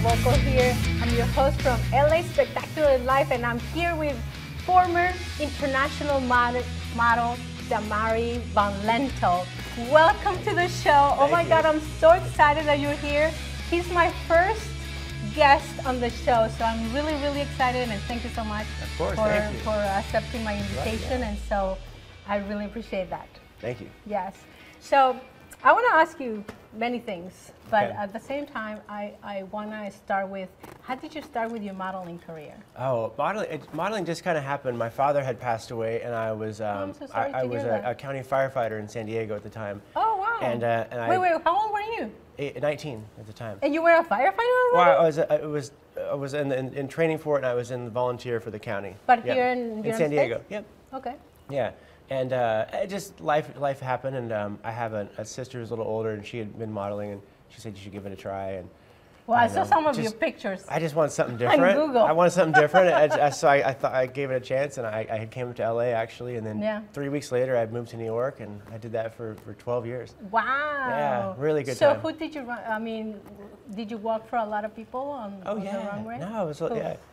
Vocal here. I'm your host from LA Spectacular Life, and I'm here with former international model Dmari Von Lintel. Welcome to the show. Oh my God, I'm so excited that you're here. He's my first guest on the show, so I'm really, really excited, and thank you so much for accepting my invitation. And so I really appreciate that. Thank you. Yes. So I want to ask you many things, but at the same time, I want to start with, how did you start with your modeling career? Oh, modeling just kind of happened. My father had passed away, and I was I'm so sorry to hear that. a county firefighter in San Diego at the time. Oh wow! And wait, how old were you? 19 at the time. And you were a firefighter Well, already? I was in training for it, and I was in the volunteer for the county. But here in San Diego. Yep. Okay. Yeah. And it just life happened, and I have a sister who's a little older, and she had been modeling, and she said you should give it a try. And well, I saw some of your pictures. I just wanted something different. On Google. I wanted something different, so I thought I gave it a chance, and I came to LA actually, and then 3 weeks later I moved to New York, and I did that for 12 years. Wow. Yeah, really good time. So who did you run? I mean, did you walk for a lot of people on the runway? No,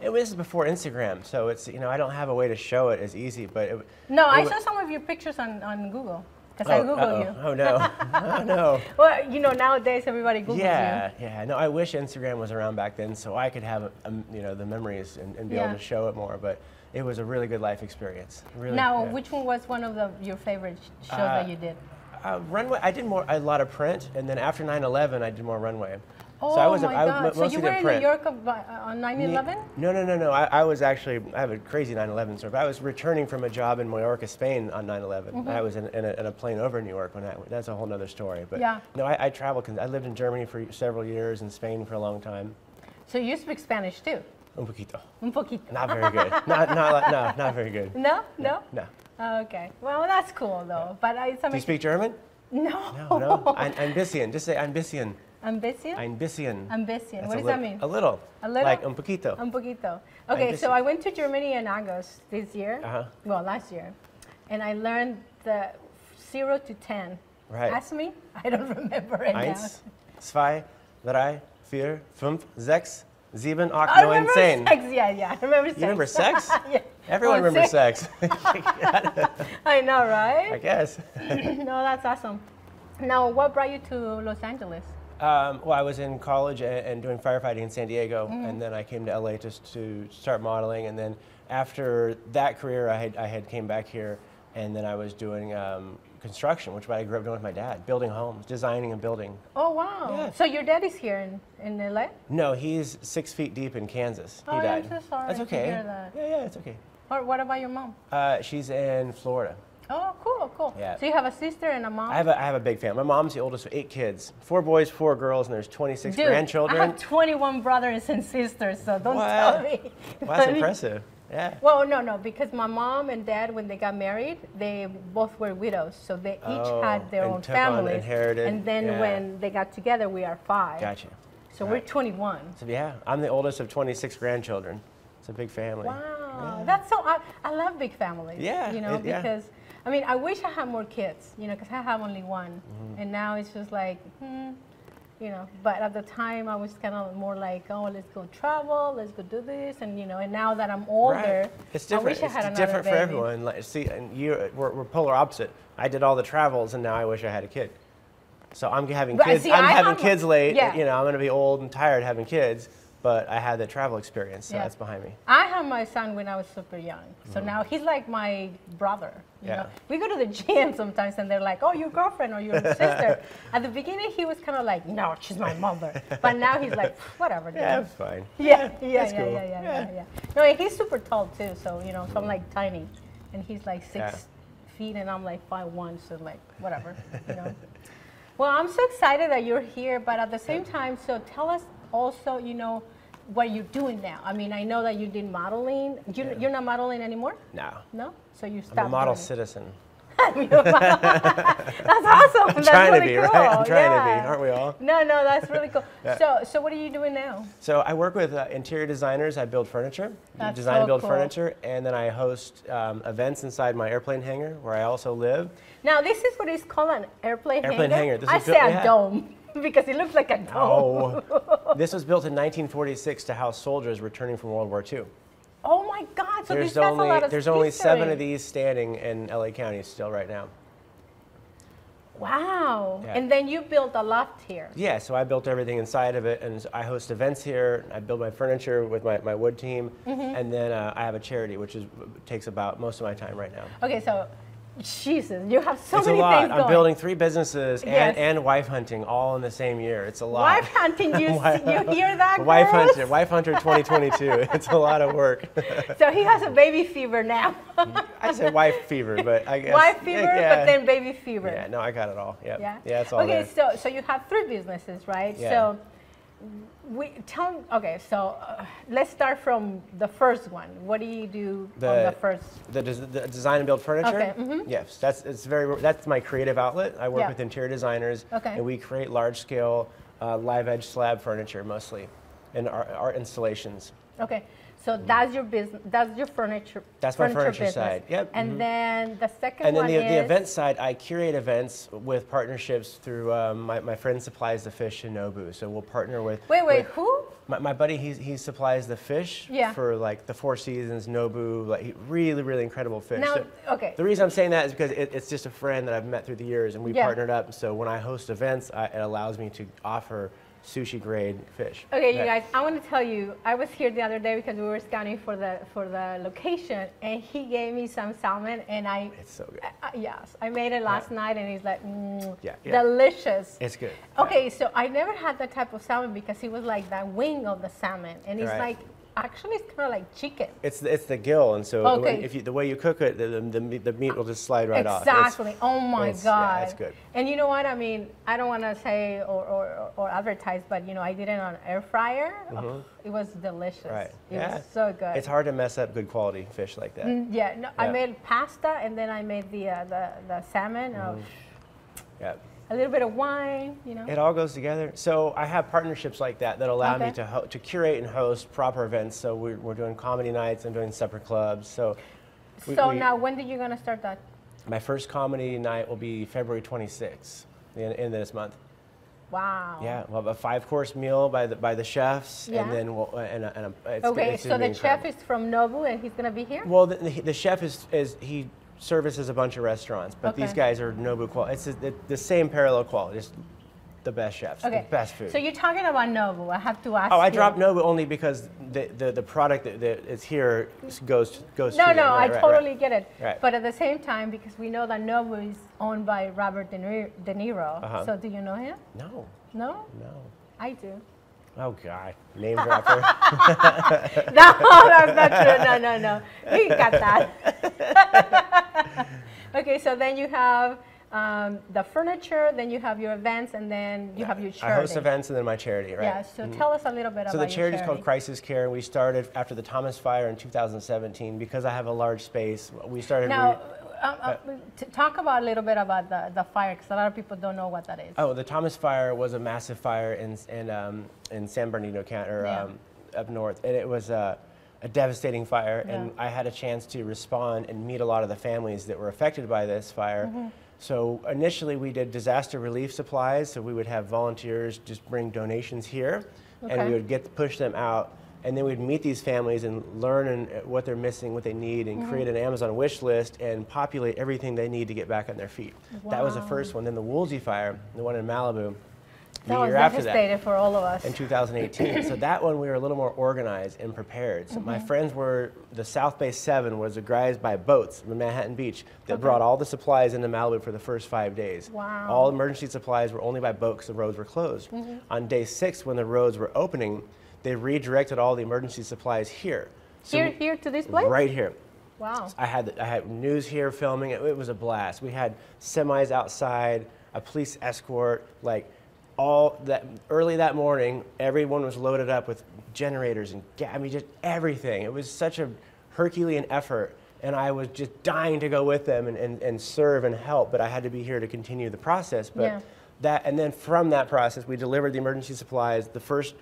it was before Instagram, so it's I don't have a way to show it as easy, but I saw some of your pictures on Google. Because I Googled you. Oh no! Oh no! Well, nowadays everybody Googles you. Yeah. No, I wish Instagram was around back then, so I could have the memories and be able to show it more. But it was a really good life experience. Really. Now, which one was one of your favorite shows that you did? Runway. I did a lot of print, and then after 9/11, I did more runway. Oh so my God! So you were in New York on 9/11? No. I was actually, I have a crazy 9/11 story. But I was returning from a job in Mallorca, Spain on 9/11. I was in a plane over New York that's a whole other story. But no, I traveled. I lived in Germany for several years, and Spain for a long time. So you speak Spanish too? Un poquito. Un poquito. Not very good. not very good. No. No. Okay. Well, that's cool though. But do you speak German? No. No. Ein bisschen. Just say ein bisschen. Ambition? Ambition. Ambition. What does that mean? A little. A little? Like un poquito. Un poquito. Okay, so I went to Germany in August this year. Well, last year. And I learned the 0 to 10. Right. Ask me. I don't remember it now. 1, 2, 3, 4, 5, 6, 7, 8, 9, 10. Yeah. I remember sex. You remember sex? Yeah. Everyone remembers sex. I know, right? I guess. No, that's awesome. Now, what brought you to Los Angeles? Well, I was in college and doing firefighting in San Diego, and then I came to LA just to start modeling. And then after that career, I had came back here, and then I was doing construction, which I grew up doing with my dad, building homes, designing and building. Oh wow! Yeah. So your dad is here in LA? No, he's 6 feet deep in Kansas. Oh, he died. I'm so sorry That's okay. to hear that. Yeah, it's okay. Or what about your mom? She's in Florida. Oh, cool. Yeah. So you have a sister and a mom? I have a big family. My mom's the oldest of 8 kids, 4 boys, 4 girls, and there's 26 grandchildren. I have 21 brothers and sisters, so don't tell me. Well, that's impressive. Yeah. Well, no, because my mom and dad, when they got married, they both were widows, so they each had their own families. And then when they got together, we are 5. Gotcha. So we're 21. So I'm the oldest of 26 grandchildren. It's a big family. Wow, that's so. I love big families. Yeah. Because. I mean, I wish I had more kids, because I have only one. And now it's just like, but at the time I was kind of more like, oh, let's go travel, let's go do this. And, and now that I'm older, it's different. I wish I had it's different baby. For everyone. Like, see, and we're polar opposite. I did all the travels, and now I wish I had a kid. So I'm having kids. See, I'm having kids late. Yeah. I'm going to be old and tired having kids. But I had the travel experience, so that's behind me. I had my son when I was super young. So now he's like my brother. You know? We go to the gym sometimes and they're like, oh, your girlfriend or your sister. At the beginning, he was kind of like, no, she's my mother. But now he's like, whatever. Yeah, that's fine. Yeah. No, he's super tall too. So, so I'm like tiny. And he's like 6 feet and I'm like 5'1", so like, whatever, Well, I'm so excited that you're here, but at the same time, so tell us also, what you're doing now. I mean, I know that you did modeling. You're not modeling anymore? No. So you stopped. I'm a model citizen. That's awesome. I'm trying to be, right? I'm trying to be, aren't we all? No, that's really cool. So what are you doing now? So I work with interior designers. I build furniture, design and build furniture, and then I host events inside my airplane hangar where I also live. Now this is what is called an airplane hangar. Hangar. I say a dome. because it looks like a dome. Oh, this was built in 1946 to house soldiers returning from World War II. Oh my God! So there's only 7 of these standing in LA County still right now. Wow! Yeah. And then you built a loft here. Yeah, so I built everything inside of it, and I host events here. I build my furniture with my wood team, and then I have a charity, which takes about most of my time right now. Okay, so Jesus, you have so it's many a lot. things going. I'm building 3 businesses Yes. and wife hunting all in the same year. It's a lot. Wife hunting, you hear that, girls? Wife hunter 2022. It's a lot of work. So he has a baby fever now. I said wife fever, but I guess wife fever, yeah. but then baby fever. Yeah, no, I got it all. Yep. Yeah, yeah, it's all okay. there. So you have 3 businesses, right? Yeah. So let's start from the first one. What do you do on the first? The design and build furniture. Okay. Yes, that's my creative outlet. I work with interior designers, and we create large scale live edge slab furniture mostly, and art installations. Okay. So that's your business. That's your furniture. That's my furniture business. side. Yep. And then the second and then one the event side, I curate events with partnerships through my friend supplies the fish in Nobu. So we'll partner with. Wait, who? My buddy, he supplies the fish for like the 4 Seasons, Nobu, like really incredible fish. Now, so okay. The reason I'm saying that is because it's just a friend that I've met through the years, and we partnered up. So when I host events, it allows me to offer sushi grade fish. Okay, you guys, I want to tell you, I was here the other day because we were scouting for the location, and he gave me some salmon, and it's so good. Yes, I made it last night, and it's like yeah. delicious. It's good. Okay, so I never had that type of salmon because it was like that wing of the salmon, and it's like actually it's kind of like chicken. It's the gill, and so Okay. the way you cook it, the meat will just slide right off. Exactly. Oh my God. Yeah, it's good. And you know what? I mean, I don't want to say or advertise, but I did it on air fryer. Oh, it was delicious. Right. It was so good. It's hard to mess up good quality fish like that. Yeah. No, I made pasta, and then I made the salmon. Yeah. A little bit of wine, It all goes together. So I have partnerships like that allow me to curate and host proper events. So we're doing comedy nights and doing separate clubs. So now when are you going to start that? My first comedy night will be February 26th, the end of this month. Wow. Yeah, we'll have a 5-course meal by the chefs, and then it's so the chef is from Nobu, and he's going to be here? Well, the chef he services a bunch of restaurants, but these guys are Nobu quality. It's the same parallel quality, just the best chefs, the best food. So you're talking about Nobu. I have to ask you. I dropped Nobu only because the product that is here goes to them. I totally get it. Right. But at the same time, because we know that Nobu is owned by Robert De Niro, so do you know him? No. No? No. I do. Oh, God. Name dropper. No, that's not true. No. We got that. Okay, so then you have the furniture, then you have your events, and then you have your charity. I host events and then my charity, right? Yeah, so tell us a little bit about So your the charity is charity. called Crisis Care, and we started after the Thomas Fire in 2017. Because I have a large space, we started... Now, talk about a little bit about the fire, because a lot of people don't know what that is. Oh, the Thomas Fire was a massive fire in San Bernardino County, up north, and it was a devastating fire. And I had a chance to respond and meet a lot of the families that were affected by this fire. So initially, we did disaster relief supplies. So we would have volunteers just bring donations here, and we would push them out. And then we'd meet these families and learn what they're missing, what they need, and create an Amazon wish list and populate everything they need to get back on their feet. Wow. That was the first one. Then the Woolsey Fire, the one in Malibu, that was devastating for all of us. In 2018. So that one we were a little more organized and prepared. So my friends were, the South Bay 7 was the guys by boats in Manhattan Beach that brought all the supplies into Malibu for the first 5 days. Wow. All emergency supplies were only by boat because the roads were closed. On day 6, when the roads were opening, they redirected all the emergency supplies here. So here to this place? Right here. Wow. I had news here filming. It was a blast. We had semis outside, a police escort, like all that early that morning. Everyone was loaded up with generators and just everything. It was such a Herculean effort, and I was just dying to go with them and serve and help. But I had to be here to continue the process. But and then from that process, we delivered the emergency supplies. The first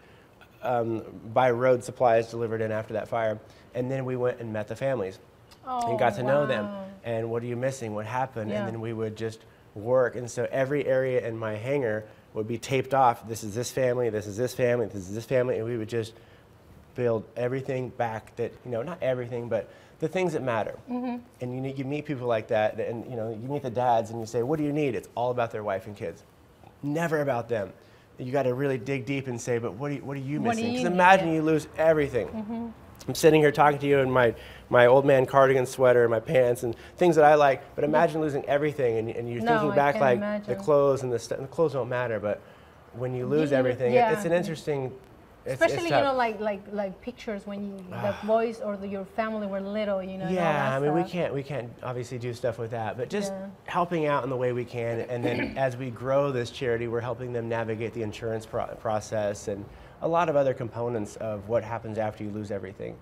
by road supplies delivered in after that fire, and then we went and met the families and got to know them, and what are you missing, what happened, and then we would just work. And so every area in my hangar would be taped off. This is this family, this is this family, this is this family, and we would just build everything back that, you know, not everything, but the things that matter. And you meet people like that, and you know, you meet the dads and you say, what do you need? It's all about their wife and kids. Never about them. You got to really dig deep and say, but what are you missing? Because imagine you lose everything. I'm sitting here talking to you in my old man cardigan sweater, my pants, and things that I like, but imagine losing everything, and you're thinking back like the clothes and the stuff. The clothes don't matter, but when you lose everything, it's an interesting. Especially, you know, like pictures when the boys or your family were little, you know. Yeah, I mean, we can't obviously do stuff with that, but just helping out in the way we can, and then as we grow this charity, we're helping them navigate the insurance process and a lot of other components of what happens after you lose everything.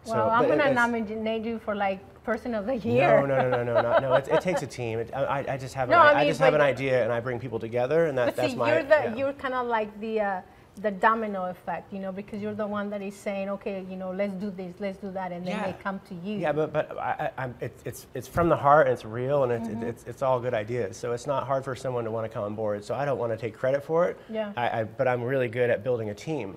Well, so, I'm gonna nominate you for like Person of the Year. No. It takes a team. I just have an idea, and I bring people together, and that's my. You're kind of like the domino effect, you know, because you're the one that is saying, okay, you know, let's do this, let's do that, and then they come to you. Yeah, but it's from the heart, and it's real, and it's all good ideas. So it's not hard for someone to want to come on board. So I don't want to take credit for it. Yeah. But I'm really good at building a team.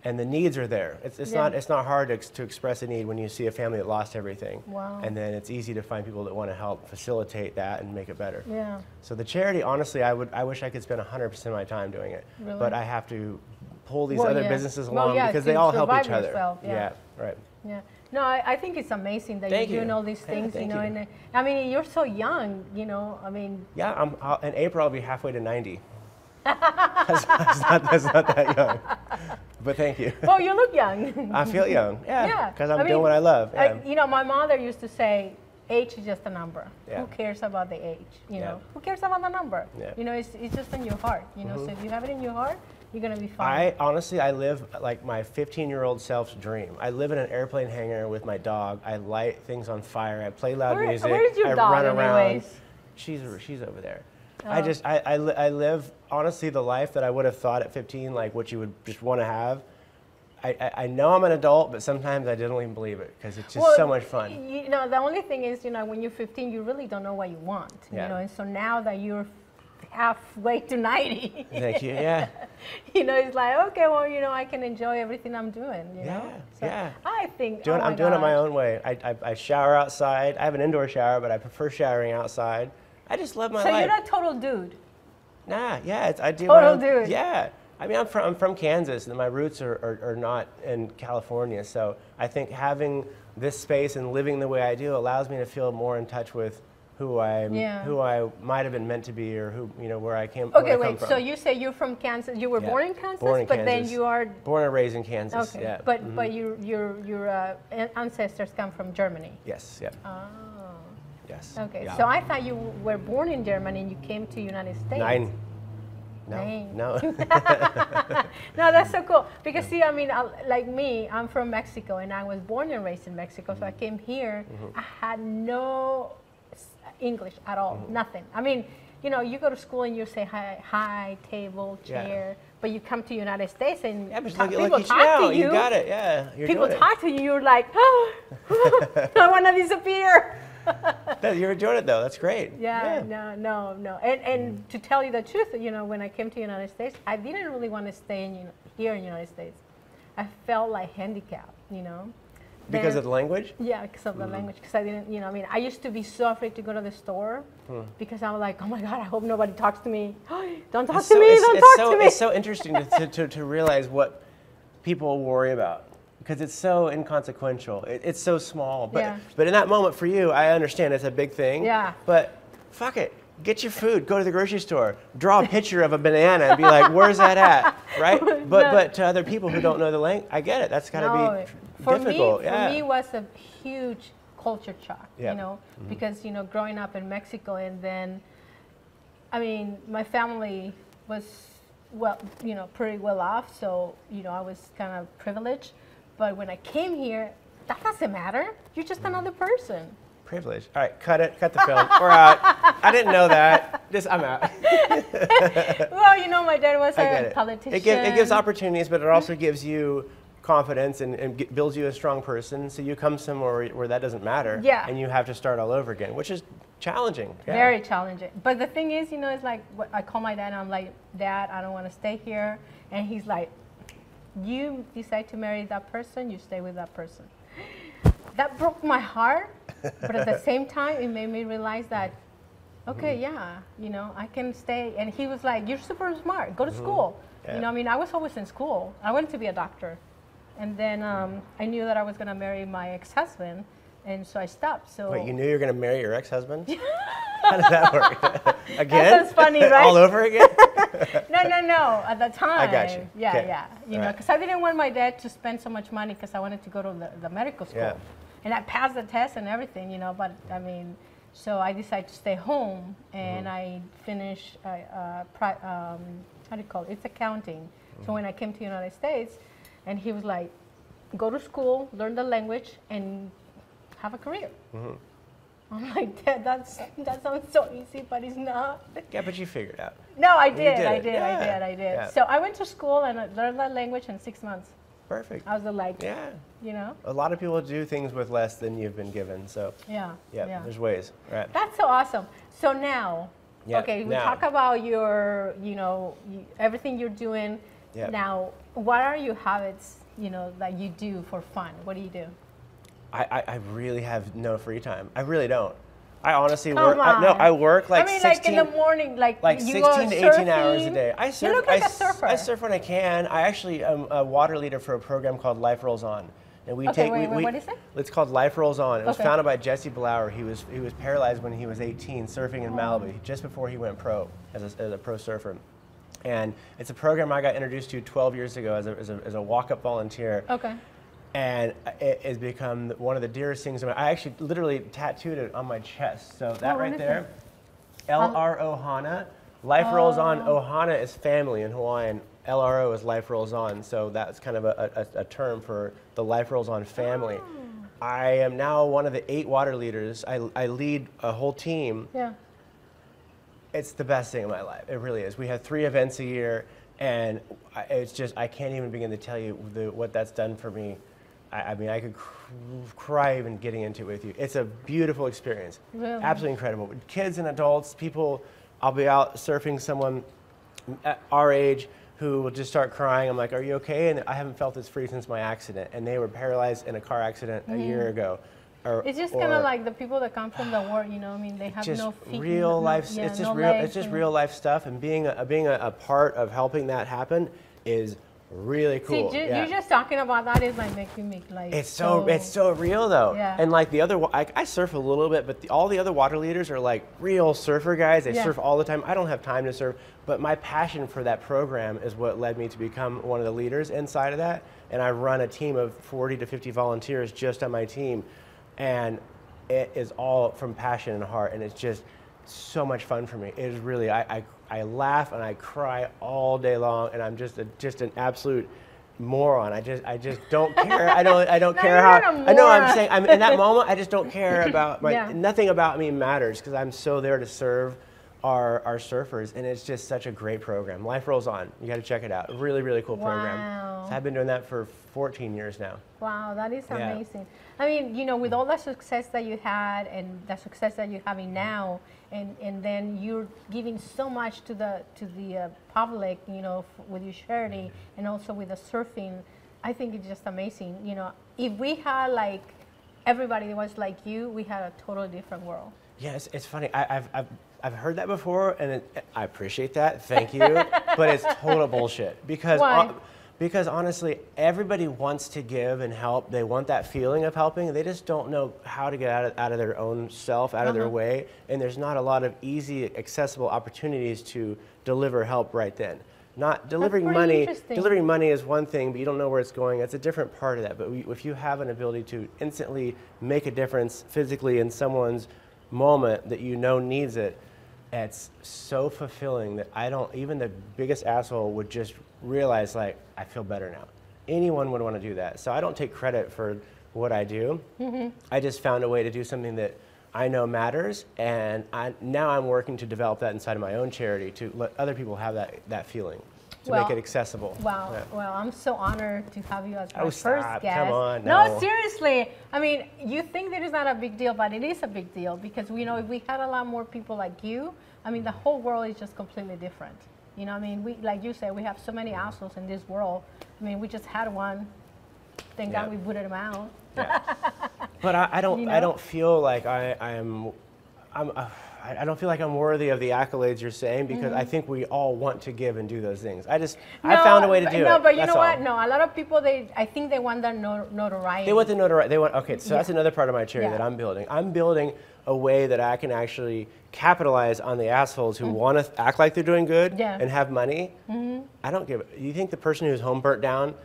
And the needs are there. It's not hard to express a need when you see a family that lost everything. Wow. And then it's easy to find people that want to help facilitate that and make it better. Yeah. So the charity, honestly, I wish I could spend 100% of my time doing it. Really? But I have to pull these other businesses along because they all help each other. Yeah, right. Yeah. No, I think it's amazing that you're doing all these things, you know. And I mean, you're so young, you know. I mean. Yeah, in April I'll be halfway to 90. That's not that young. But thank you. Well, you look young. I feel young. Yeah. Because I'm doing what I love. Yeah. You know, my mother used to say, age is just a number. Yeah. Who cares about the age? You know, who cares about the number? Yeah. You know, it's just in your heart. You know, so if you have it in your heart, you're gonna be fine. I live like my 15-year-old self's dream. I live in an airplane hangar with my dog. I light things on fire. I play loud music. Where's your dog, run around. Anyways? She's over there. Oh. I live honestly the life that I would have thought at 15, like what you would just want to have. I know I'm an adult, but sometimes I don't even believe it because it's just so much fun. You know, the only thing is, you know, when you're 15, you really don't know what you want. Yeah. You know, and so now that you're halfway to 90. Thank you. Yeah. You know, it's like, okay, well, you know, I can enjoy everything I'm doing. You know? So I think I'm doing it my own way. I shower outside. I have an indoor shower, but I prefer showering outside. I just love my life. So you're not a total dude. Nah, yeah, I do. Total dude. Yeah. I mean, I'm from Kansas, and my roots are not in California. So I think having this space and living the way I do allows me to feel more in touch with who I might have been meant to be, or where I came. Okay, wait. So you say you're from Kansas. You were born in Kansas, but Kansas. Then you are born and raised in Kansas. Okay. Yeah. But your ancestors come from Germany. Yes. Yeah. Oh. Yes. Okay. Yeah. So I thought you were born in Germany and you came to United States. No. No, that's so cool. Because see, I mean, like me, I'm from Mexico, and I was born and raised in Mexico. So I came here. I had no English at all, nothing. I mean, you know, you go to school and you say hi, table, chair, but you come to United States and people talk to you. You got it, yeah. People talk to you, you're like, oh, I want to disappear. You were doing it though. That's great. Yeah. No. And to tell you the truth, you know, when I came to the United States, I didn't really want to stay here in the United States. I felt like handicapped, you know. Because of the language? Yeah, because of the language. Because I didn't, you know, I mean, I used to be so afraid to go to the store because I was like, oh my God, I hope nobody talks to me. Don't talk to me. Don't talk to me. It's so interesting to realize what people worry about. Because it's so inconsequential. It's so small. But in that moment for you, I understand it's a big thing. Yeah. But fuck it. Get your food. Go to the grocery store. Draw a picture of a banana and be like, where's that at? Right? But to other people who don't know the language, I get it. That's got to be difficult. For me, it was a huge culture shock, you know, because, you know, growing up in Mexico and then, I mean, my family was, well, you know, pretty well off. So, you know, I was kind of privileged. But when I came here, that doesn't matter. You're just another person. Privilege. All right, cut it. Cut the film. We're out. I didn't know that. I'm out. Well, you know, my dad was a politician. It gives opportunities, but it also gives you confidence and builds you a strong person. So you come somewhere where that doesn't matter, Yeah. and you have to start all over again, which is challenging. Yeah. Very challenging. But the thing is, you know, it's like I call my dad and I'm like, Dad, I don't want to stay here. And he's like, you decide to marry that person, you stay with that person. That broke my heart, but at the same time, it made me realize that, okay, yeah, you know, I can stay. And he was like, you're super smart, go to school. Yeah. You know, I mean, I was always in school. I wanted to be a doctor. And then I knew that I was going to marry my ex-husband, and so I stopped. So Wait, you knew you were going to marry your ex-husband? How did that work? Again? That sounds funny, right? All over again? No. At the time. I got you. Yeah, Okay. yeah. You know, Right. because I didn't want my dad to spend so much money because I wanted to go to the medical school. Yeah. And I passed the test and everything, you know, but I mean, so I decided to stay home and I finished, how do you call it? It's accounting. So when I came to the United States, and he was like, go to school, learn the language, and have a career. I'm like, Dad, that sounds so easy, but it's not. Yeah, but you figured it out. No, I You did. did I it. did. Yeah. So I went to school and I learned that language in 6 months. Perfect. I was like, Yeah. you know? A lot of people do things with less than you've been given, so Yeah. there's ways. Right. That's so awesome. So now, Yeah, okay, we now. talk about your, you know, everything you're doing. Yeah. Now, what are your habits, you know, that you do for fun? What do you do? I really have no free time. I really don't. I honestly Come work. I on. work like I mean, 16, like in the morning, like you 16 go to 18 hours a surfing. day. I surf. You look like a surfer. I surf when I can. I actually am a water leader for a program called Life Rolls On. And we Okay, take, wait, we, what is it? It's called Life Rolls On. It was Okay. founded by Jesse Blower. He was paralyzed when he was 18, surfing in Malibu, just before he went pro as a pro surfer. And it's a program I got introduced to 12 years ago as a walk-up volunteer. Okay. And it has become one of the dearest things. I actually literally tattooed it on my chest. So that what right is there, LR Ohana. Life Rolls On. Ohana is family in Hawaiian. LRO is Life Rolls On. So that's kind of a term for the Life Rolls On family. I am now one of the 8 water leaders. I lead a whole team. Yeah. It's the best thing in my life. It really is. We have 3 events a year, and it's just, I can't even begin to tell you what that's done for me. I mean, I could cry even getting into it with you. It's a beautiful experience. Really? Absolutely incredible. With kids and adults, people, I'll be out surfing someone at our age who will just start crying. I'm like, are you okay? And I haven't felt this free since my accident. And they were paralyzed in a car accident a year ago. It's just kind of like the people that come from the war, you know. I mean, they have just no feet, real life. yeah, It's just no real. legs, It's just you know. real life stuff. And being a part of helping that happen is really cool. See, Yeah. you just talking about that is like making me like. It's so real though. Yeah. And like the other, I surf a little bit, but all the other water leaders are like real surfer guys. They Yeah. surf all the time. I don't have time to surf, but my passion for that program is what led me to become one of the leaders inside of that. And I run a team of 40 to 50 volunteers just on my team, and it is all from passion and heart, and it's just so much fun for me. It is really, I laugh and I cry all day long, and I'm just an absolute moron. I just don't care. I don't No, care you're how. not a I know I'm moron. saying. I'm in that moment. I just don't care about my. Yeah. Nothing about me matters because I'm so there to serve our surfers, and it's just such a great program. Life Rolls On. You got to check it out. Really, really cool program. Wow. So I've been doing that for 14 years now. Wow, that is Yeah. amazing. I mean, you know, with all the success that you had and the success that you're having now, and then you're giving so much to the public, you know, with your charity and also with the surfing, I think it's just amazing. You know, if we had like everybody that was like you, we had a totally different world. Yeah, it's funny. I've heard that before, and I appreciate that. Thank you, but it's total bullshit because Why? because honestly, everybody wants to give and help. They want that feeling of helping. They just don't know how to get out of their own self, out of their way. And there's not a lot of easy, accessible opportunities to deliver help right then. Not delivering pretty money. interesting. Delivering money is one thing, but you don't know where it's going. That's a different part of that. But if you have an ability to instantly make a difference physically in someone's moment that you know needs it, it's so fulfilling that even the biggest asshole would just realize, like, I feel better now. Anyone would want to do that. So I don't take credit for what I do. I just found a way to do something that I know matters, and now I'm working to develop that inside of my own charity to let other people have that feeling. to make it accessible. Wow. Yeah. Well, I'm so honored to have you as my Oh, first stop. guest. Come on. No, seriously. I mean, you think that it's not a big deal, but it is a big deal because we know if we had a lot more people like you, I mean, the whole world is just completely different. You know, I mean, we, like you said, we have so many assholes in this world. I mean, we just had one. Thank God we booted him out. Yeah. But I don't. You know? I don't feel like I don't feel like I'm worthy of the accolades you're saying because I think we all want to give and do those things. I found a way to do it. No, but you know what? All. No, a lot of people, I think they want that notoriety. They want the notoriety. Okay, so that's another part of my charity that I'm building. I'm building a way that I can actually capitalize on the assholes who want to act like they're doing good and have money. I don't give. You think the person whose home burnt down?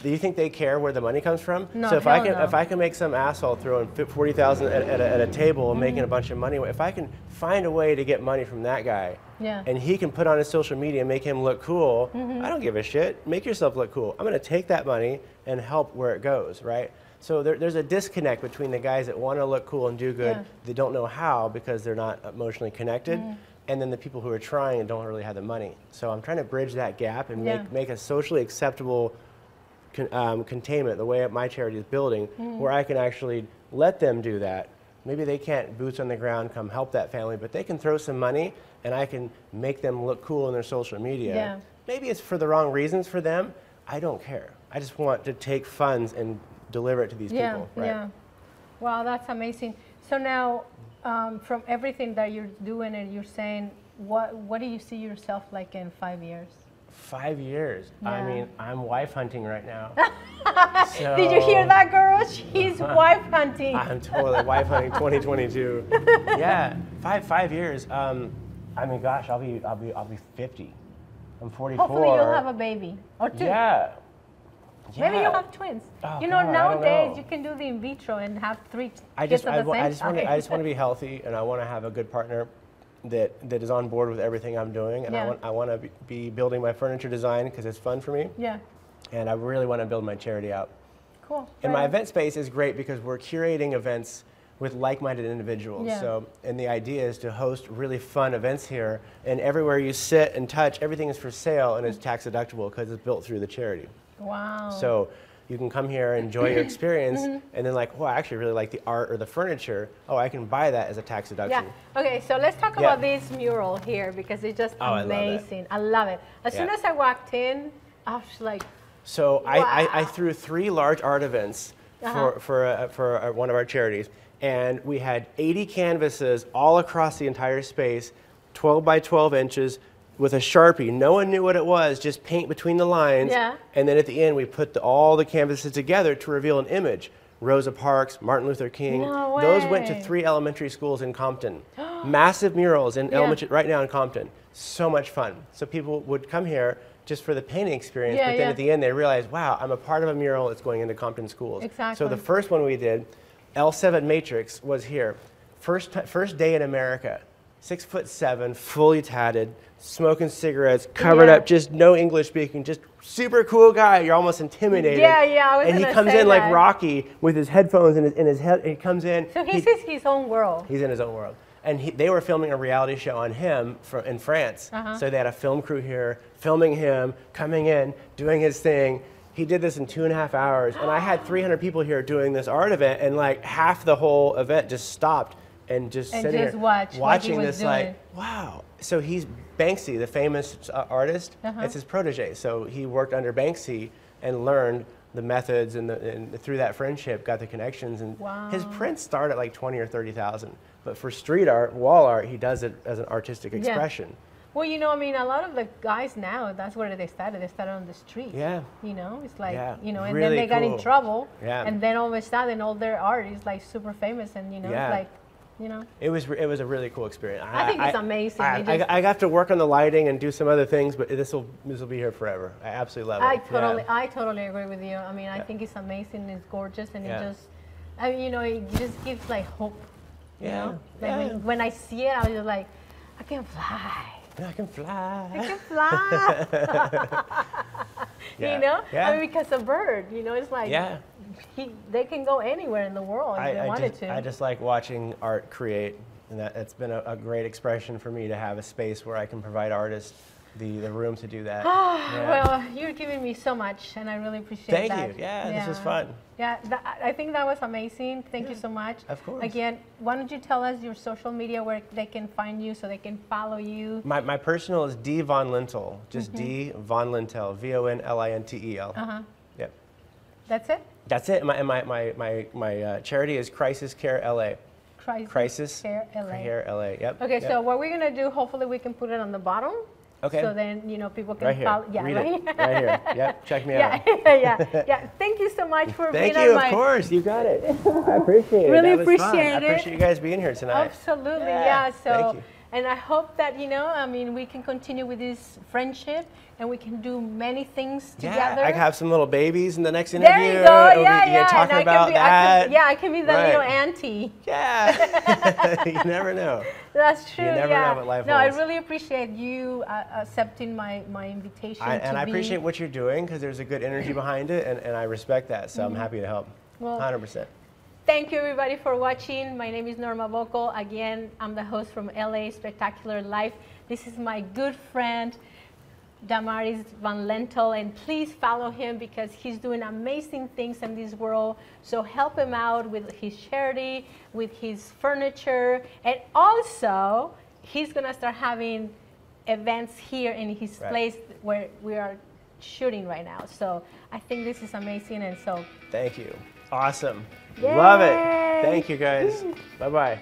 Do you think they care where the money comes from? No, so if I can make some asshole throwing $40,000 at a table and making a bunch of money, if I can find a way to get money from that guy, and he can put on his social media and make him look cool, I don't give a shit. Make yourself look cool. I'm going to take that money and help where it goes, right? So there's a disconnect between the guys that want to look cool and do good, that don't know how because they're not emotionally connected, and then the people who are trying and don't really have the money. So I'm trying to bridge that gap and make a socially acceptable containment, the way my charity is building, where I can actually let them do that. Maybe they can't boots on the ground come help that family, but they can throw some money and I can make them look cool in their social media. Maybe it's for the wrong reasons for them. I don't care. I just want to take funds and deliver it to these people. Right? Yeah. Wow, that's amazing. So now, from everything that you're doing and you're saying, what do you see yourself like in 5 years? 5 years. I mean, I'm wife hunting right now. So did you hear that, girl? She's wife hunting. I'm totally wife hunting 2022. Yeah, 5 years. I mean, gosh, I'll be 50. I'm 44. Hopefully, you'll have a baby or two. Yeah. Maybe you'll have twins. Oh, you know, God, nowadays you can do the in vitro and have 3 kids at the same time. I just want to be healthy, and I want to have a good partner that is on board with everything I'm doing, and I want to be building my furniture design because it's fun for me. Yeah. And I really want to build my charity out. Cool. And my event space is great because we're curating events with like-minded individuals. So, and the idea is to host really fun events here, and everywhere you sit and touch, everything is for sale and it's tax deductible because it's built through the charity. Wow. So you can come here, enjoy your experience, and then like, well, I actually really like the art or the furniture. Oh, I can buy that as a tax deduction. Yeah. Okay, so let's talk about this mural here because it's just amazing. I love it. As soon as I walked in, I was like, so wow. I threw 3 large art events for one of our charities, and we had 80 canvases all across the entire space, 12 by 12 inches, with a Sharpie. No one knew what it was, just paint between the lines. And then at the end, we put all the canvases together to reveal an image. Rosa Parks, Martin Luther King. No way. Those went to 3 elementary schools in Compton. Massive murals in elementary, right now in Compton. So much fun. So people would come here just for the painting experience, but then at the end they realized, wow, I'm a part of a mural that's going into Compton schools. Exactly. So the first one we did, L7 Matrix, was here. First day in America. 6'7", fully tatted, smoking cigarettes, covered up, just no English speaking, just super cool guy. You're almost intimidated. I was and he comes in like Rocky with his headphones in his head. He comes in. So he sees his own world. He's in his own world. And they were filming a reality show on him in France. So they had a film crew here, filming him, coming in, doing his thing. He did this in 2.5 hours. And I had 300 people here doing this art event, and like half the whole event just stopped and just sitting here watching this like, wow. So he's Banksy, the famous artist. It's his protege. So he worked under Banksy and learned the methods, and through that friendship got the connections. And his prints start at like 20 or 30,000. But for street art, wall art, he does it as an artistic expression. Well, you know, I mean, a lot of the guys now, that's where they started. They started on the street. You know, it's like, you know, and really then they got in trouble. And then all of a sudden, all their art is like super famous, and you know, it's like, you know. It was a really cool experience. I think it's amazing. I got to work on the lighting and do some other things, but this will be here forever. I absolutely love it. I totally agree with you. I mean, I think it's amazing. It's gorgeous, and it just, I mean, you know, it just gives like hope. You know? Like when I see it, I was just like, I can fly. I can fly. I can fly. You know? I mean, because a bird, you know, it's like, they can go anywhere in the world if they wanted to. I just like watching art create, and it's been a great expression for me to have a space where I can provide artists the room to do that. Well, you're giving me so much, and I really appreciate that. Thank you. Yeah, this was fun. Yeah, I think that was amazing. Thank you so much. Of course. Again, why don't you tell us your social media where they can find you so they can follow you? My personal is D Von Lintel, just D Von Lintel, VONLINTEL. Yep. That's it? That's it. My charity is Crisis Care LA. Crisis Care LA. Yep. Okay, yep. So what we're gonna do, hopefully we can put it on the bottom. Okay. So then, you know, people can right here. follow. Yeah, Read right it. Right here. Yep. Check me out. Yeah. Thank you so much for being on my. Thank you. Of course. You got it. I appreciate it. Really That was appreciate fun. it. I appreciate you guys being here tonight. Absolutely. Yeah. So. Thank you. And I hope that, you know, I mean, we can continue with this friendship and we can do many things together. I can have some little babies in the next interview. There you go. Yeah. Talking about that. I can be the little auntie. Yeah. You never know. That's true. You never know what life holds. I really appreciate you accepting my invitation. I appreciate what you're doing because there's a good energy behind it, and I respect that. So I'm happy to help. Well, 100%. Thank you, everybody, for watching. My name is Norma V. Again, I'm the host from LA Spectacular Life. This is my good friend, Dmari Von Lintel, and please follow him because he's doing amazing things in this world. So help him out with his charity, with his furniture, and also he's gonna start having events here in his place where we are shooting right now. So I think this is amazing, and so thank you. Awesome. Yay. Love it. Thank you, guys. Bye-bye.